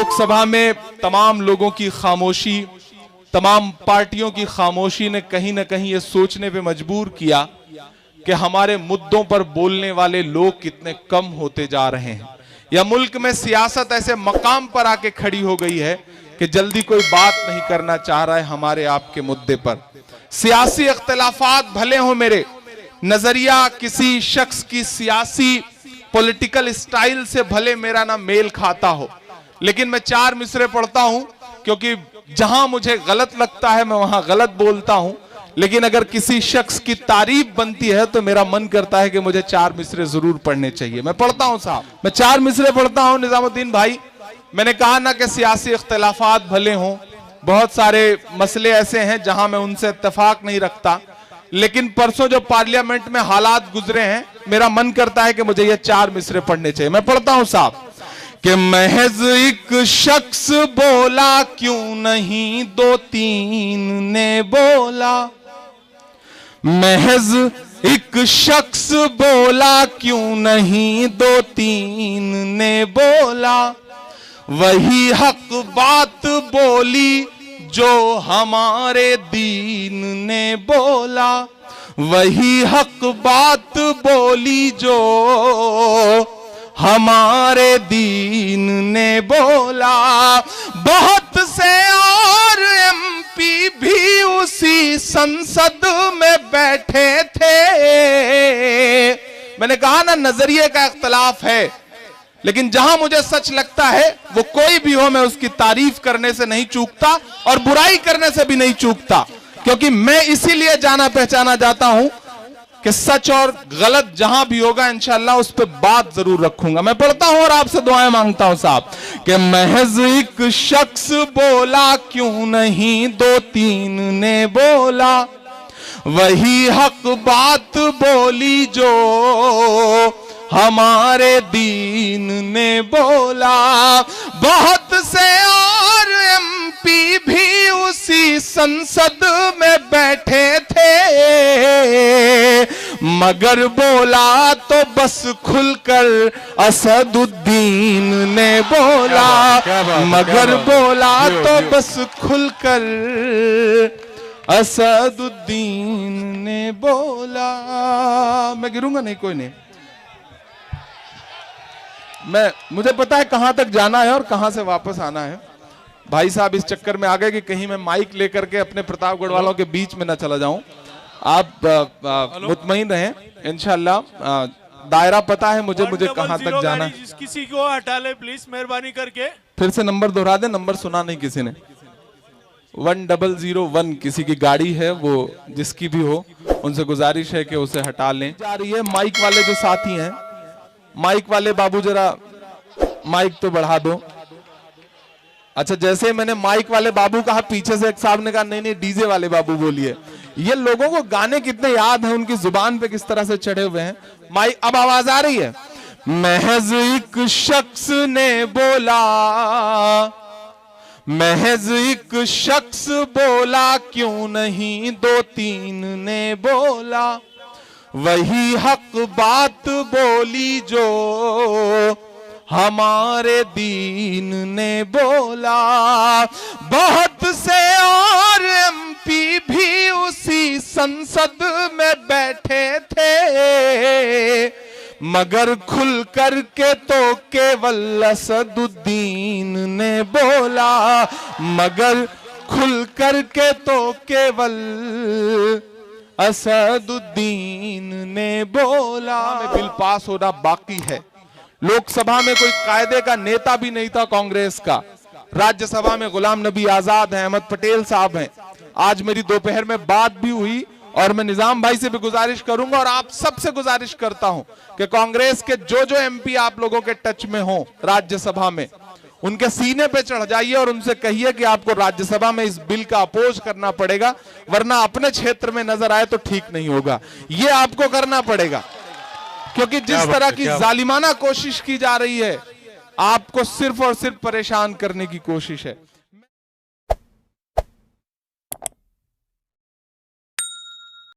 लोकसभा में तमाम लोगों की खामोशी, तमाम पार्टियों की खामोशी ने कहीं ना कहीं ये सोचने पे मजबूर किया कि हमारे मुद्दों पर बोलने वाले लोग कितने कम होते जा रहे हैं, या मुल्क में सियासत ऐसे मकाम पर आके खड़ी हो गई है कि जल्दी कोई बात नहीं करना चाह रहा है हमारे आपके मुद्दे पर। सियासी इख्तिलाफात भले हो, मेरे नजरिया किसी शख्स की सियासी पॉलिटिकल स्टाइल से भले मेरा ना मेल खाता हो, लेकिन मैं चार मिसरे पढ़ता हूं क्योंकि जहां मुझे गलत लगता है मैं वहां गलत बोलता हूं। लेकिन अगर किसी शख्स की तारीफ बनती है तो मेरा मन करता है कि मुझे चार मिसरे जरूर पढ़ने चाहिए। मैं पढ़ता हूं साहब, मैं चार मिसरे पढ़ता हूं। निजामुद्दीन भाई, मैंने कहा ना कि सियासी इख्तिलाफात भले हों, बहुत सारे मसले ऐसे हैं जहां मैं उनसे इत्तेफाक नहीं रखता, लेकिन परसों जो पार्लियामेंट में हालात गुजरे हैं, मेरा मन करता है कि मुझे ये चार मिसरे पढ़ने चाहिए। मैं पढ़ता हूं साहब कि महज एक शख्स बोला क्यों नहीं दो तीन ने बोला, महज एक शख्स बोला क्यों नहीं दो तीन ने बोला, वही हक बात बोली जो हमारे दीन ने बोला, वही हक बात बोली जो हमारे दीन ने बोला। बहुत से और एमपी भी उसी संसद में बैठे थे। मैंने कहा ना, नजरिए का इख्तिलाफ है, लेकिन जहां मुझे सच लगता है वो कोई भी हो, मैं उसकी तारीफ करने से नहीं चूकता और बुराई करने से भी नहीं चूकता, क्योंकि मैं इसीलिए जाना पहचाना जाता हूं कि सच और गलत जहां भी होगा इंशाअल्लाह उस पर बात जरूर रखूंगा। मैं पढ़ता हूं और आपसे दुआएं मांगता हूं साहब कि महज एक शख्स बोला क्यों नहीं दो तीन ने बोला, वही हक बात बोली जो हमारे दीन ने बोला। बहुत से और एमपी भी उसी संसद में बैठे थे, मगर बोला तो बस खुलकर असदुद्दीन ने बोला, मगर बोला तो बस खुलकर असदुद्दीन ने बोला। मैं गिरूंगा नहीं, कोई नहीं, मुझे पता है कहां तक जाना है और कहां से वापस आना है। भाई साहब इस चक्कर में आ गए कि कहीं मैं माइक लेकर के अपने प्रतापगढ़ वालों के बीच में ना चला जाऊं। आप मुतमईन रहें, इंशाल्लाह दायरा पता है मुझे कहां तक जाना है। किसी को हटा ले प्लीज, मेहरबानी करके। फिर से नंबर दोहरा दे, नंबर सुना नहीं किसी ने। 1001 किसी की गाड़ी है, वो जिसकी भी हो उनसे गुजारिश है कि उसे हटा लें। जा रही है माइक वाले जो साथी हैं, माइक वाले बाबू जरा माइक तो बढ़ा दो। अच्छा, जैसे मैंने माइक वाले बाबू कहा, पीछे से एक साहब ने कहा नहीं नहीं डीजे वाले बाबू बोलिए। ये लोगों को गाने कितने याद हैं, उनकी जुबान पे किस तरह से चढ़े हुए हैं। माइक, अब आवाज आ रही है। महज एक शख्स ने बोला, महज एक शख्स बोला क्यों नहीं दो तीन ने बोला, वही हक बात बोली जो हमारे दीन ने बोला। बहुत से और एमपी भी उसी संसद में बैठे थे, मगर खुल कर के तो केवल असदुद्दीन ने बोला, मगर खुल कर के तो केवल असदुद्दीन ने बोला। बिल पास होना बाकी है। लोकसभा में कोई कायदे का नेता भी नहीं था कांग्रेस का। राज्यसभा में गुलाम नबी आजाद हैं, अहमद पटेल साहब हैं। आज मेरी दोपहर में बात भी हुई और मैं निजाम भाई से भी गुजारिश करूंगा और आप सबसे गुजारिश करता हूं कि कांग्रेस के जो एमपी आप लोगों के टच में हो राज्यसभा में, उनके सीने पे चढ़ जाइए और उनसे कहिए कि आपको राज्यसभा में इस बिल का अपोज करना पड़ेगा, वरना अपने क्षेत्र में नजर आए तो ठीक नहीं होगा। ये आपको करना पड़ेगा, क्योंकि जिस तरह की जालिमाना कोशिश की जा रही है, आपको सिर्फ और सिर्फ परेशान करने की कोशिश है।